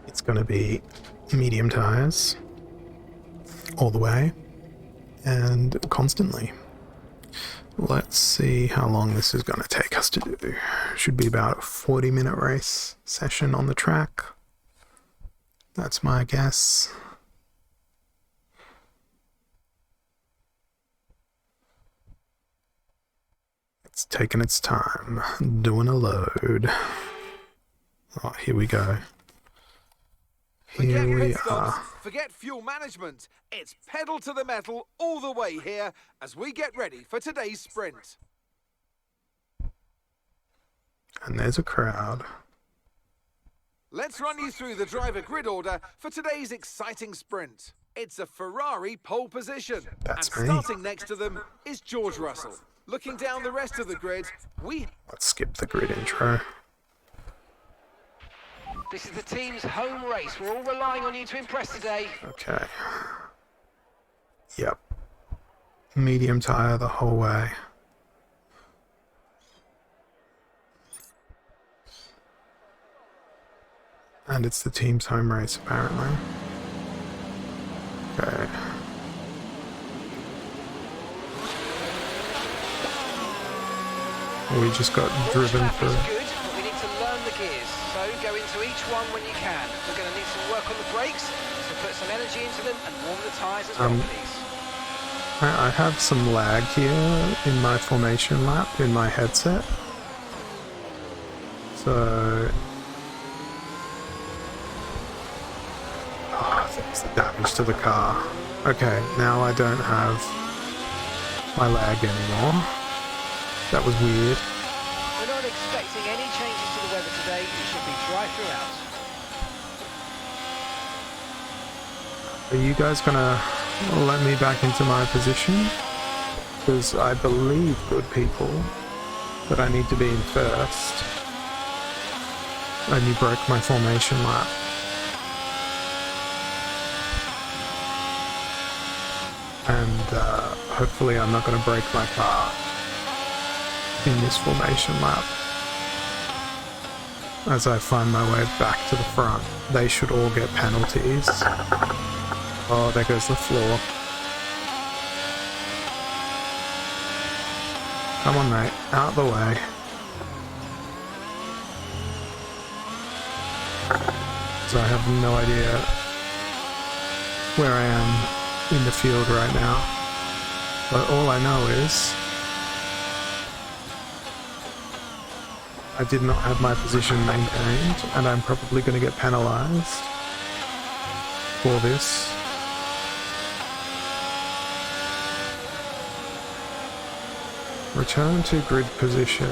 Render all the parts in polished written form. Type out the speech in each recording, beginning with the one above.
It's going to be medium tires all the way and constantly. Let's see how long this is going to take us to do. Should be about a 40-minute race session on the track. That's my guess. It's taking its time, doing a load. Oh, here we go. Here we are. Forget fuel management. It's pedal to the metal all the way here as we get ready for today's sprint. And there's a crowd. Let's run you through the driver grid order for today's exciting sprint. It's a Ferrari pole position. That's and me. starting next to them is George Russell. Looking down the rest of the grid, Let's skip the grid intro. This is the team's home race. We're all relying on you to impress today. Okay. Yep. Medium tire the whole way. And it's the team's home race, apparently. Okay. We just got driven Lap is for... good, but we need to learn the gears. So go into each one when you can. We're going to need some work on the brakes, so put some energy into them and warm the tyres as well, please. I have some lag here in my formation lap in my headset. So... Oh, that's the damage to the car. Okay, now I don't have my lag anymore. That was weird. We're not expecting any changes to the weather today. It should be dry throughout. Are you guys gonna let me back into my position? Because I believe, good people, that I need to be in first. And you broke my formation lap. And hopefully I'm not going to break my car in this formation lap. As I find my way back to the front, they should all get penalties. Oh, there goes the floor. Come on, mate, out of the way. So I have no idea where I am in the field right now, but all I know is I did not have my position maintained, and I'm probably going to get penalized for this. Return to grid position.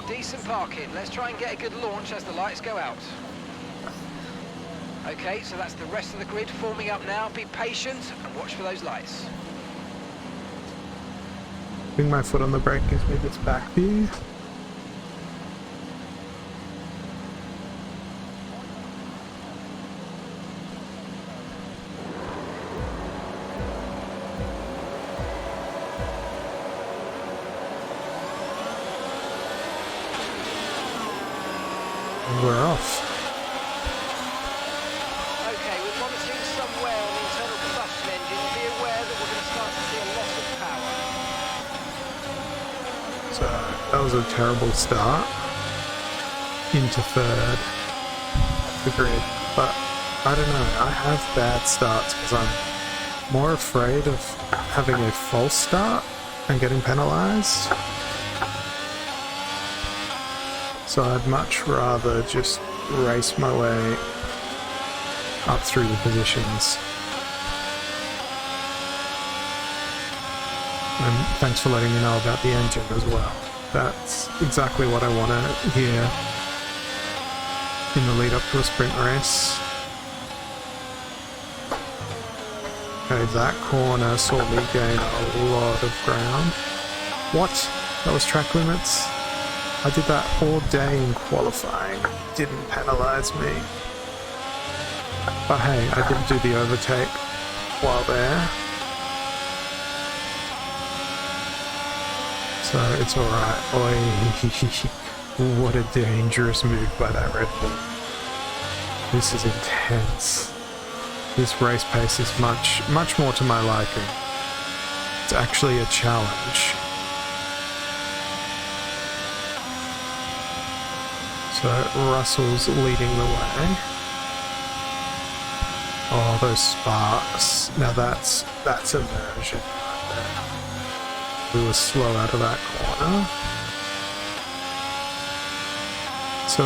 Decent parking. Let's try and get a good launch as the lights go out. Okay, so that's the rest of the grid forming up now. Be patient and watch for those lights. Putting my foot on the brake gives me this back view. And we're off. Okay, we're monitoring some wear on the internal combustion engine. Be aware that we're going to start to see a loss of power. So that was a terrible start into third the grid, but I don't know, I have bad starts because I'm more afraid of having a false start and getting penalized. So I'd much rather just race my way up through the positions. And thanks for letting me know about the engine as well. That's exactly what I want to hear in the lead up to a sprint race. Okay, that corner saw me gain a lot of ground. What? That was track limits? I did that all day in qualifying. Didn't penalise me. But hey, I did do the overtake while there. So it's alright. Oi, what a dangerous move by that Red Bull. This is intense. This race pace is much more to my liking. It's actually a challenge. So Russell's leading the way. Oh, those sparks. Now that's immersion right there. We were slow out of that corner. So,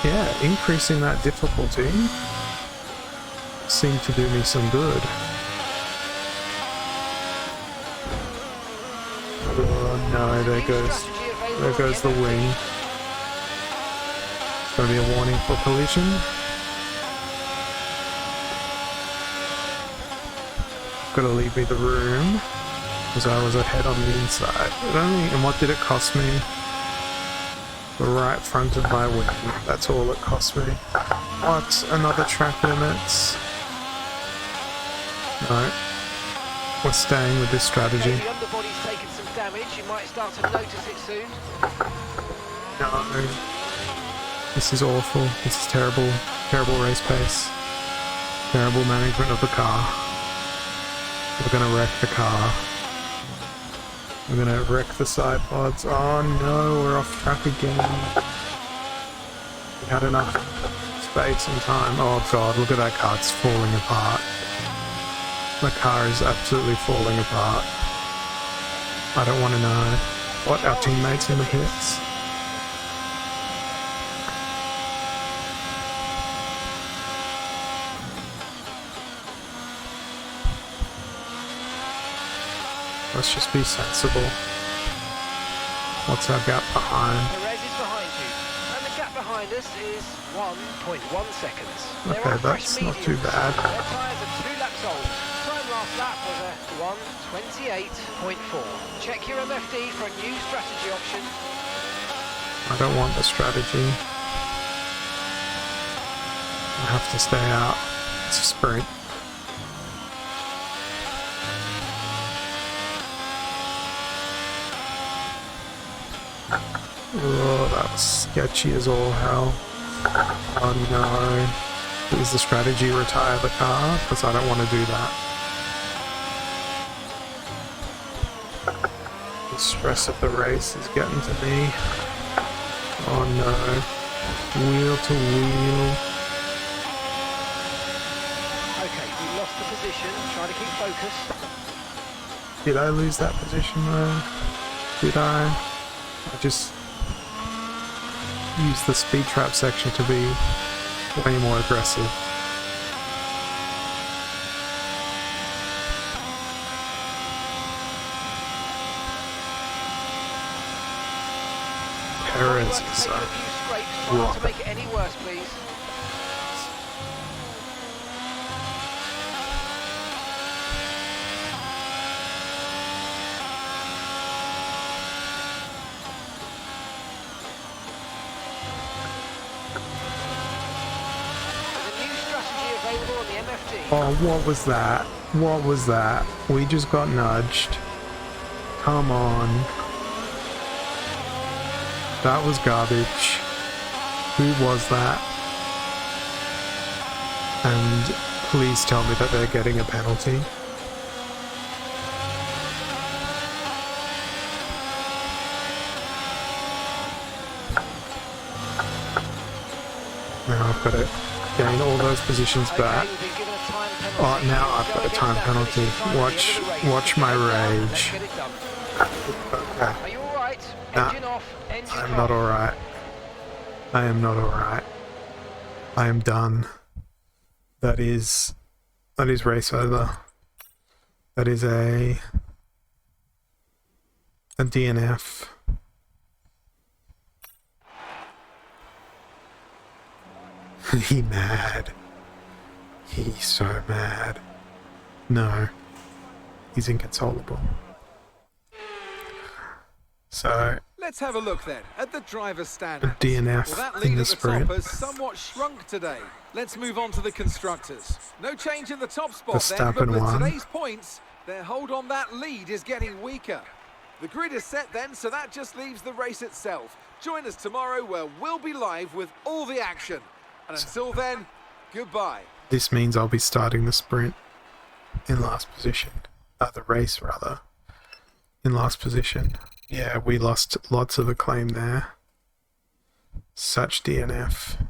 yeah, increasing that difficulty seemed to do me some good. Oh no, there goes the wing. It's gonna be a warning for collision. Gotta leave me the room, because I was ahead on the inside. And what did it cost me? The right front of my wing. That's all it cost me. What? Another track limits? No. We're staying with this strategy. The underbody's taken some damage. You might start to notice it soon. No. This is awful. This is terrible. Terrible race pace. Terrible management of the car. We're gonna wreck the car. We're gonna wreck the side pods. Oh no, we're off track again. We had enough space and time. Oh god, look at that car, it's falling apart. The car is absolutely falling apart. I don't want to know. What, our teammates in the pits? Let's just be sensible. What's our gap behind? Perez is behind you, and the gap behind us is 1.1 seconds. Okay, that's not too bad. Their tyres are 2 laps old. Time last lap was a 1:28.4. Check your MFD for a new strategy option. I don't want the strategy. I have to stay out. It's a sprint. Oh, that was sketchy as all hell. Oh no. Is the strategy retire the car? Because I don't want to do that. The stress of the race is getting to me. Oh no. Wheel to wheel. Okay, we lost the position. Try to keep focus. Did I lose that position though? Did I just use the speed trap section to be way more aggressive? Perez is Try not to make it any worse, please. Oh, what was that? What was that? We just got nudged. Come on. That was garbage. Who was that? And please tell me that they're getting a penalty. Now I've got to gain all those positions back. Oh, now I've got a time penalty. Watch my rage. Okay. Are you alright? Nah, Engine off, engine I'm not alright. I am not alright. I am done. That is race over. That is a DNF. He mad. He's so mad. No. He's inconsolable. So let's have a look then at the driver's stand. a DNF Well, that in lead the at the sprint. top has somewhat shrunk today. Let's move on to the constructors. No change in the top spot then, Verstappen but with won. today's points, their hold on that lead is getting weaker. The grid is set then, so that just leaves the race itself. Join us tomorrow where we'll be live with all the action. And until then, goodbye. This means I'll be starting the sprint in last position. The race, rather. In last position. Yeah, we lost lots of acclaim there. Such DNF.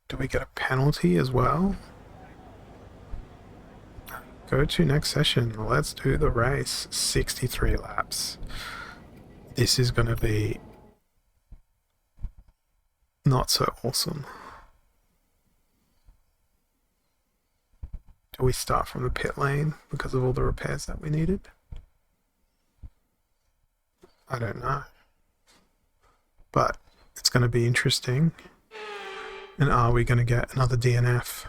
Do we get a penalty as well? Go to next session. Let's do the race. 63 laps. This is going to be not so awesome. Do we start from the pit lane because of all the repairs that we needed? I don't know. But it's going to be interesting. And are we going to get another DNF?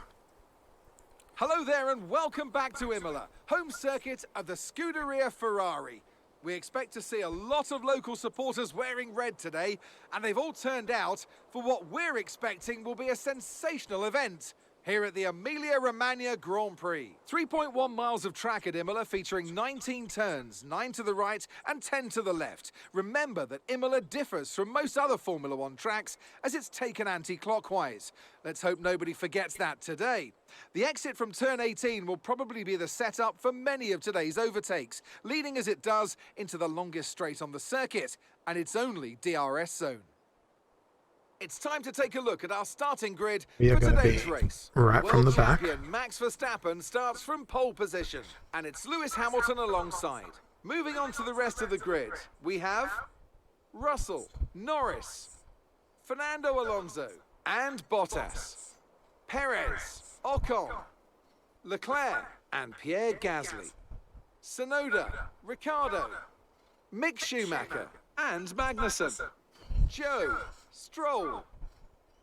Hello there and welcome back to Imola, home circuit of the Scuderia Ferrari. We expect to see a lot of local supporters wearing red today, and they've all turned out for what we're expecting will be a sensational event here at the Emilia-Romagna Grand Prix. 3.1 miles of track at Imola featuring 19 turns, 9 to the right and 10 to the left. Remember that Imola differs from most other Formula One tracks as it's taken anti-clockwise. Let's hope nobody forgets that today. The exit from turn 18 will probably be the setup for many of today's overtakes, leading as it does into the longest straight on the circuit and its only DRS zone. It's time to take a look at our starting grid for today's race. Right from the back. World champion Max Verstappen starts from pole position, and it's Lewis Hamilton alongside. Moving on to the rest of the grid, we have Russell, Norris, Fernando Alonso, and Bottas, Perez, Ocon, Leclerc, and Pierre Gasly, Tsunoda, Ricciardo, Mick Schumacher, and Magnussen, Joe, Stroll,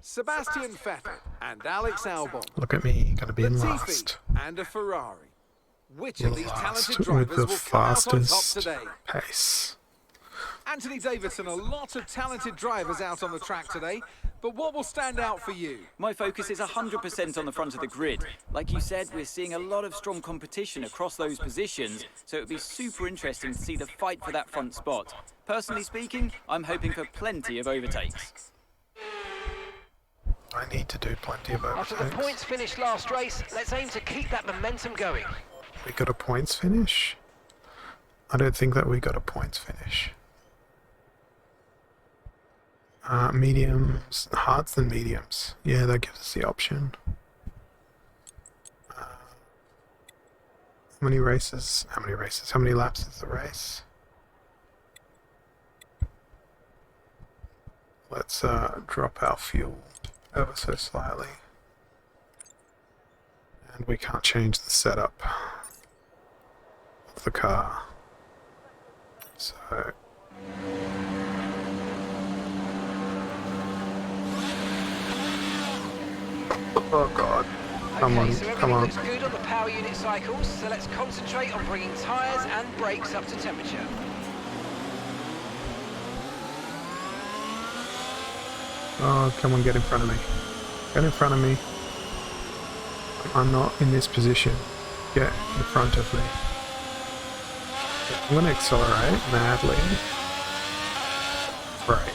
Sebastian Vettel, and Alex Albon. Look at me, gonna be in Latifi last. and a Ferrari. Which of these talented With drivers the will come out on top fastest today? pace. Anthony Davidson, a lot of talented drivers out on the track today, but what will stand out for you? My focus is 100% on the front of the grid. Like you said, we're seeing a lot of strong competition across those positions, so it would be super interesting to see the fight for that front spot. Personally speaking, I'm hoping for plenty of overtakes. I need to do plenty of After the overtakes. points finished last race, let's aim to keep that momentum going. We got a points finish? I don't think that we got a points finish. Mediums, hards than mediums. Yeah, that gives us the option. How many races? How many laps is the race? Let's drop our fuel ever so slightly. And we can't change the setup of the car. So oh god. Come on, So everything come on. looks good on the power unit cycles, so let's concentrate on bringing tyres and brakes up to temperature. Oh, come on, get in front of me. Get in front of me. I'm not in this position. Get in front of me. I'm gonna accelerate madly. Right.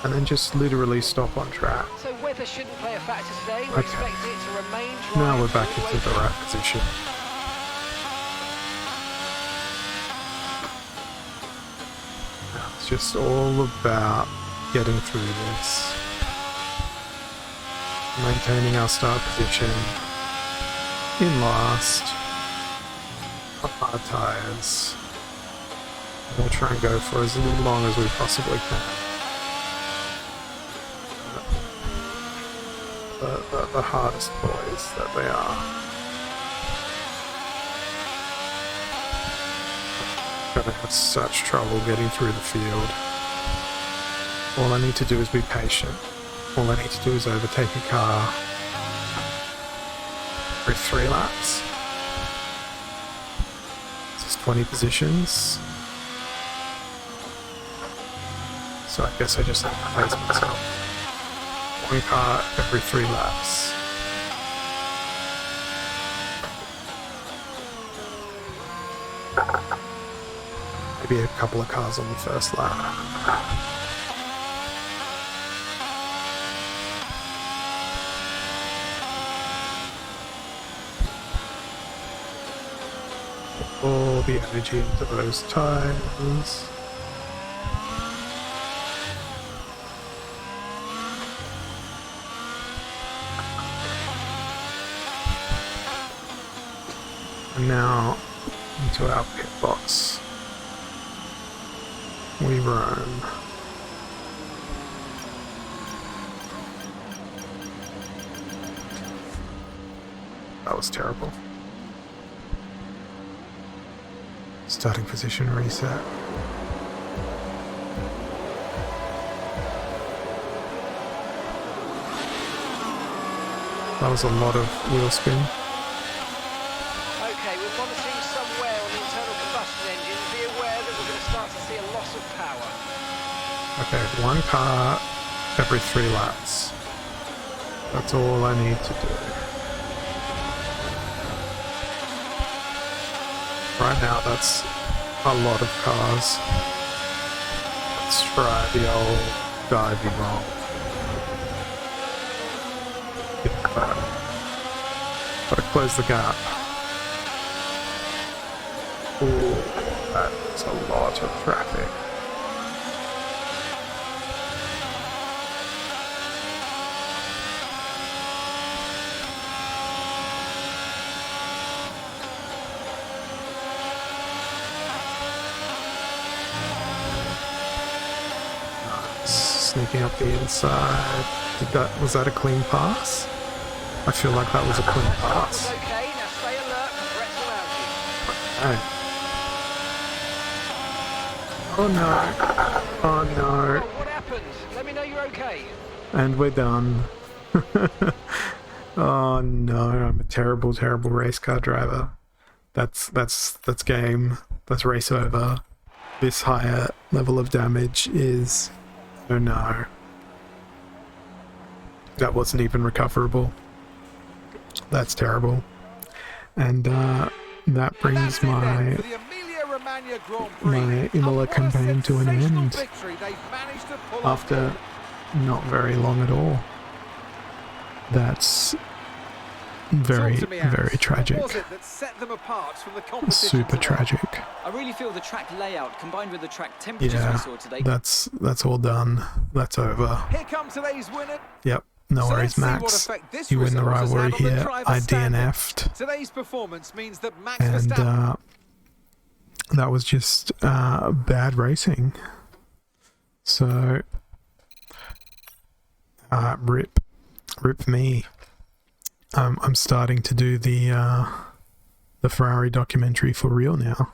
And then just literally stop on track. So weather shouldn't play a factor today. We Okay. expect it to remain dry. Now we're back all the into way the right position. Now it's just all about getting through this. Maintaining our start position in last on hard tyres. We'll try and go for as long as we possibly can. The hardest boys that they are. Gonna have such trouble getting through the field. All I need to do is be patient. All I need to do is overtake a car every 3 laps. This is 20 positions. So I guess I just have to pace myself. 1 car every 3 laps. maybe a couple of cars on the first lap. All the energy into those tires. And now into our pit box we roam. That was terrible. Starting position reset. That was a lot of wheel spin. Okay, we're monitoring some wear on the internal combustion engine. Be aware that we're going to start to see a loss of power. Okay, one car every 3 laps. That's all I need to do. Right now, that's a lot of cars. Let's try the old diving roll. Gotta close the gap. Ooh, that's a lot of traffic. Sneaking up the inside. Was that a clean pass? I feel like that was a clean pass. Okay, now stay alert for threats around you. Oh no. Oh no. Oh, what happened? Let me know you're okay. And we're done. Oh no, I'm a terrible, terrible race car driver. That's game. That's race over. This higher level of damage is... Oh no. That wasn't even recoverable. That's terrible. And that brings my Imola campaign to an end after not very long at all. That's very, very tragic. Super tragic. I really feel the track layout combined with the track temperatures we saw today. That's all done. That's over. Here comes today's winner. Yep. No worries, Max. You win the rivalry here. I DNF'd. Today's performance means that Max And that was just bad racing. So rip me. I'm starting to do the Ferrari documentary for real now.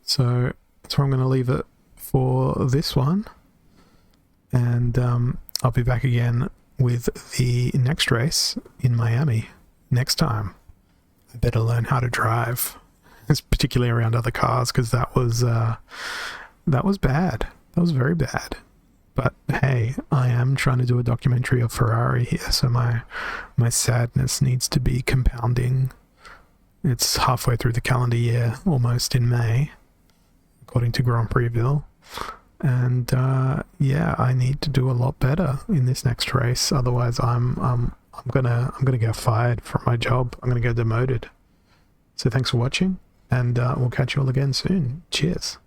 So that's where I'm going to leave it for this one. And I'll be back again with the next race in Miami next time. I better learn how to drive, particularly around other cars, because that was bad. That was very bad. But hey, I am trying to do a documentary of Ferrari here, so my sadness needs to be compounding. It's halfway through the calendar year, almost in May, according to Grand Prixville. And yeah, I need to do a lot better in this next race. Otherwise, I'm gonna get fired from my job. I'm gonna get demoted. So thanks for watching, and we'll catch you all again soon. Cheers.